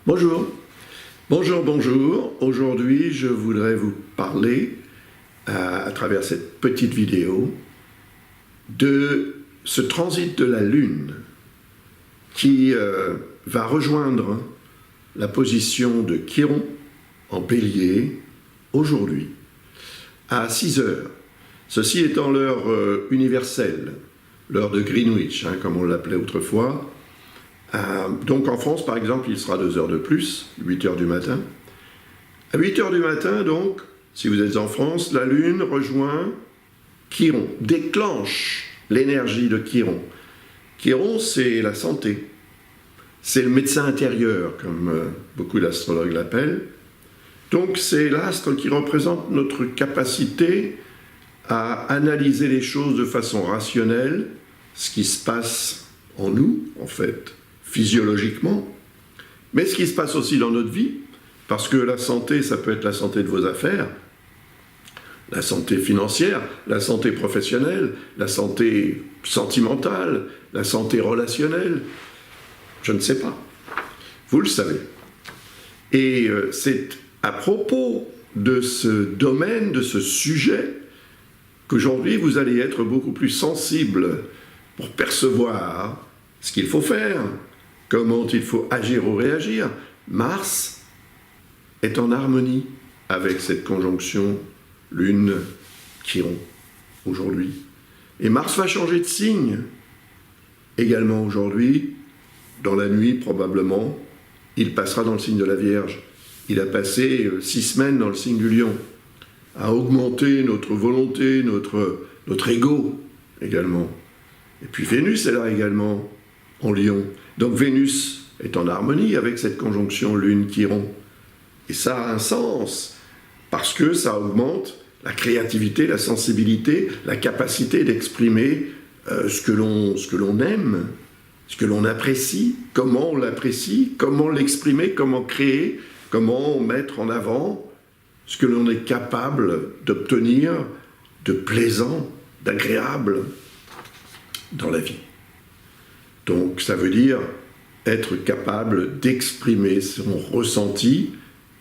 Bonjour, bonjour. Aujourd'hui, je voudrais vous parler, à travers cette petite vidéo, de ce transit de la Lune qui va rejoindre la position de Chiron en Bélier aujourd'hui à 6 heures. Ceci étant l'heure universelle, l'heure de Greenwich, comme on l'appelait autrefois. Donc en France, par exemple, il sera 2 heures de plus, 8 heures du matin. À 8 heures du matin, donc, si vous êtes en France, la Lune rejoint Chiron, déclenche l'énergie de Chiron. Chiron, c'est la santé. C'est le médecin intérieur, comme beaucoup d'astrologues l'appellent. Donc c'est l'astre qui représente notre capacité à analyser les choses de façon rationnelle, ce qui se passe en nous, en fait, physiologiquement, mais ce qui se passe aussi dans notre vie, parce que la santé, ça peut être la santé de vos affaires, la santé financière, la santé professionnelle, la santé sentimentale, la santé relationnelle, je ne sais pas. Vous le savez. Et c'est à propos de ce domaine, de ce sujet, qu'aujourd'hui vous allez être beaucoup plus sensible pour percevoir ce qu'il faut faire, comment il faut agir ou réagir. Mars est en harmonie avec cette conjonction Lune-Chiron aujourd'hui. Et Mars va changer de signe également aujourd'hui. Dans la nuit, probablement, il passera dans le signe de la Vierge. Il a passé 6 semaines dans le signe du Lion, à augmenter notre volonté, notre ego également. Et puis Vénus est là également, en Lion. Donc Vénus est en harmonie avec cette conjonction Lune-Chiron. Et ça a un sens, parce que ça augmente la créativité, la sensibilité, la capacité d'exprimer ce que l'on aime, ce que l'on apprécie, comment on l'apprécie, comment l'exprimer, comment créer, comment mettre en avant ce que l'on est capable d'obtenir de plaisant, d'agréable dans la vie. Donc ça veut dire être capable d'exprimer son ressenti,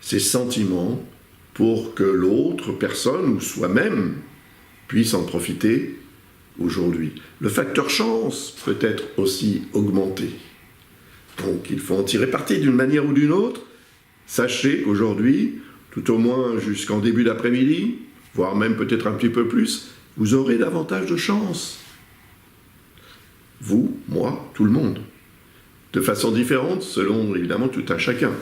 ses sentiments, pour que l'autre personne ou soi-même puisse en profiter aujourd'hui. Le facteur chance peut être aussi augmenté. Donc il faut en tirer parti d'une manière ou d'une autre. Sachez qu'aujourd'hui, tout au moins jusqu'en début d'après-midi, voire même peut-être un petit peu plus, vous aurez davantage de chance. Vous, moi, tout le monde. De façon différente, selon évidemment tout un chacun.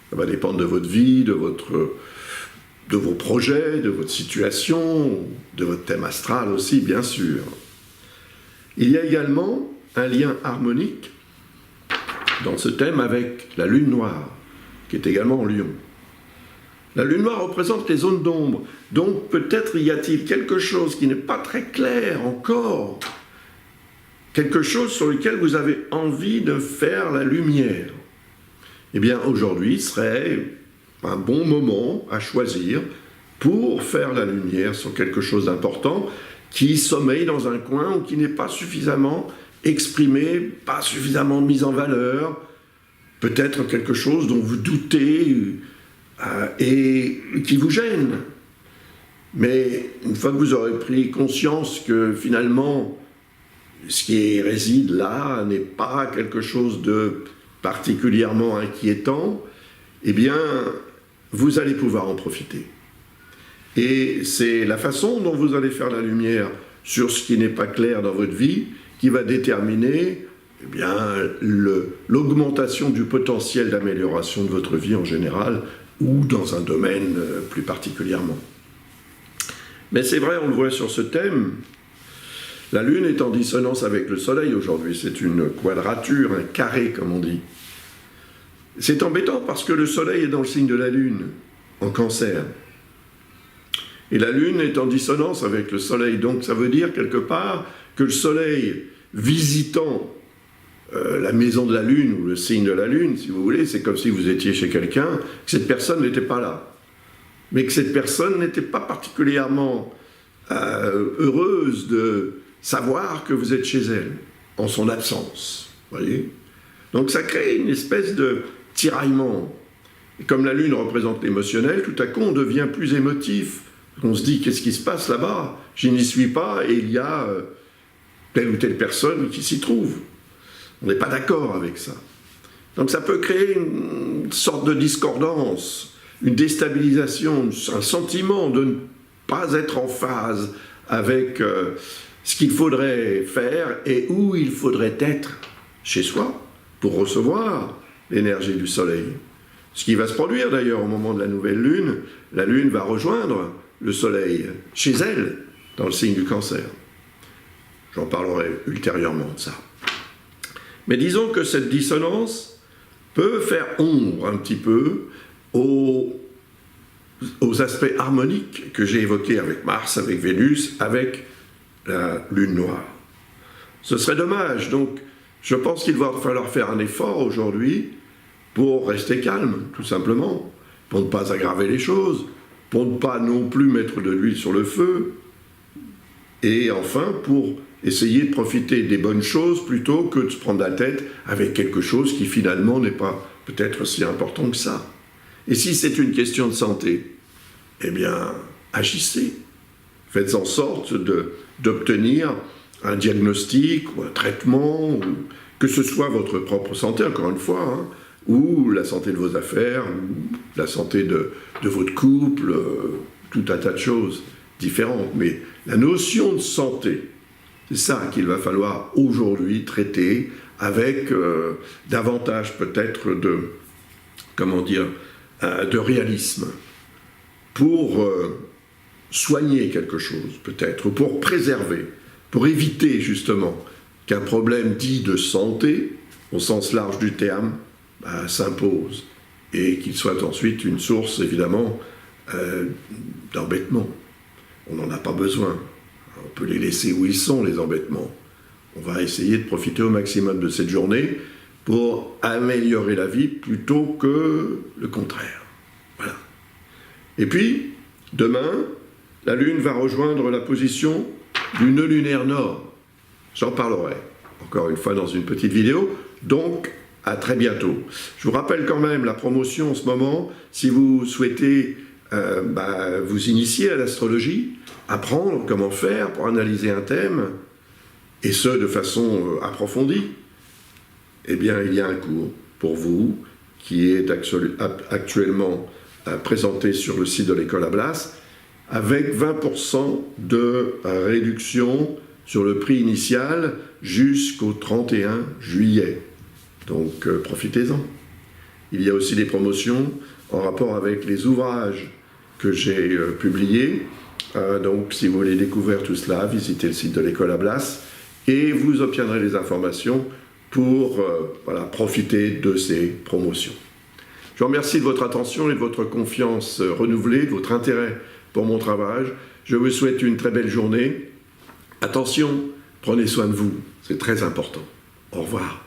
Ça va dépendre de votre vie, de vos projets, de votre situation, de votre thème astral aussi, bien sûr. Il y a également un lien harmonique dans ce thème avec la Lune noire, qui est également en Lion. La Lune noire représente les zones d'ombre, donc peut-être y a-t-il quelque chose qui n'est pas très clair encore, quelque chose sur lequel vous avez envie de faire la lumière. Eh bien aujourd'hui serait un bon moment à choisir pour faire la lumière sur quelque chose d'important qui sommeille dans un coin ou qui n'est pas suffisamment exprimé, pas suffisamment mis en valeur, peut-être quelque chose dont vous doutez et qui vous gêne. Mais une fois que vous aurez pris conscience que finalement ce qui réside là n'est pas quelque chose de particulièrement inquiétant, eh bien vous allez pouvoir en profiter. Et c'est la façon dont vous allez faire la lumière sur ce qui n'est pas clair dans votre vie qui va déterminer eh bien, l'augmentation du potentiel d'amélioration de votre vie en général ou dans un domaine plus particulièrement. Mais c'est vrai, on le voit sur ce thème, la Lune est en dissonance avec le Soleil aujourd'hui, c'est une quadrature, un carré comme on dit. C'est embêtant parce que le Soleil est dans le signe de la Lune, en Cancer. Et la Lune est en dissonance avec le Soleil, donc ça veut dire quelque part que le Soleil, visitant la maison de la Lune, ou le signe de la Lune, si vous voulez, c'est comme si vous étiez chez quelqu'un, que cette personne n'était pas là. Mais que cette personne n'était pas particulièrement heureuse de savoir que vous êtes chez elle, en son absence. Voyez ? Donc ça crée une espèce de tiraillements. Et comme la Lune représente l'émotionnel, tout à coup on devient plus émotif. On se dit, qu'est-ce qui se passe là-bas? Je n'y suis pas et il y a telle ou telle personne qui s'y trouve. On n'est pas d'accord avec ça. Donc ça peut créer une sorte de discordance, une déstabilisation, un sentiment de ne pas être en phase avec ce qu'il faudrait faire et où il faudrait être chez soi pour recevoir l'énergie du soleil. Ce qui va se produire d'ailleurs au moment de la nouvelle lune, la lune va rejoindre le soleil chez elle, dans le signe du Cancer. J'en parlerai ultérieurement de ça. Mais disons que cette dissonance peut faire ombre un petit peu aux aspects harmoniques que j'ai évoqués avec Mars, avec Vénus, avec la lune noire. Ce serait dommage, donc je pense qu'il va falloir faire un effort aujourd'hui pour rester calme, tout simplement, pour ne pas aggraver les choses, pour ne pas non plus mettre de l'huile sur le feu, et enfin pour essayer de profiter des bonnes choses plutôt que de se prendre la tête avec quelque chose qui finalement n'est pas peut-être si important que ça. Et si c'est une question de santé, eh bien, agissez. Faites en sorte d'obtenir un diagnostic ou un traitement, ou que ce soit votre propre santé, encore une fois, hein, ou la santé de vos affaires, ou la santé de votre couple, tout un tas de choses différentes. Mais la notion de santé, c'est ça qu'il va falloir aujourd'hui traiter avec davantage peut-être de, comment dire, de réalisme pour soigner quelque chose peut-être, pour préserver, pour éviter justement qu'un problème dit de santé, au sens large du terme, s'impose et qu'il soit ensuite une source évidemment d'embêtement. On n'en a pas besoin. On peut les laisser où ils sont, les embêtements. On va essayer de profiter au maximum de cette journée pour améliorer la vie plutôt que le contraire. Voilà. Et puis, demain, la Lune va rejoindre la position du nœud lunaire nord. J'en parlerai, encore une fois, dans une petite vidéo. Donc, à très bientôt. Je vous rappelle quand même la promotion en ce moment, si vous souhaitez vous initier à l'astrologie, apprendre comment faire pour analyser un thème, et ce de façon approfondie, eh bien il y a un cours pour vous qui est actuellement présenté sur le site de l'école Ablas, avec 20% de réduction sur le prix initial jusqu'au 31 juillet. Donc profitez-en. Il y a aussi des promotions en rapport avec les ouvrages que j'ai publiés. Donc si vous voulez découvrir tout cela, visitez le site de l'école Ablas et vous obtiendrez les informations pour profiter de ces promotions. Je vous remercie de votre attention et de votre confiance renouvelée, de votre intérêt pour mon travail. Je vous souhaite une très belle journée. Attention, prenez soin de vous, c'est très important. Au revoir.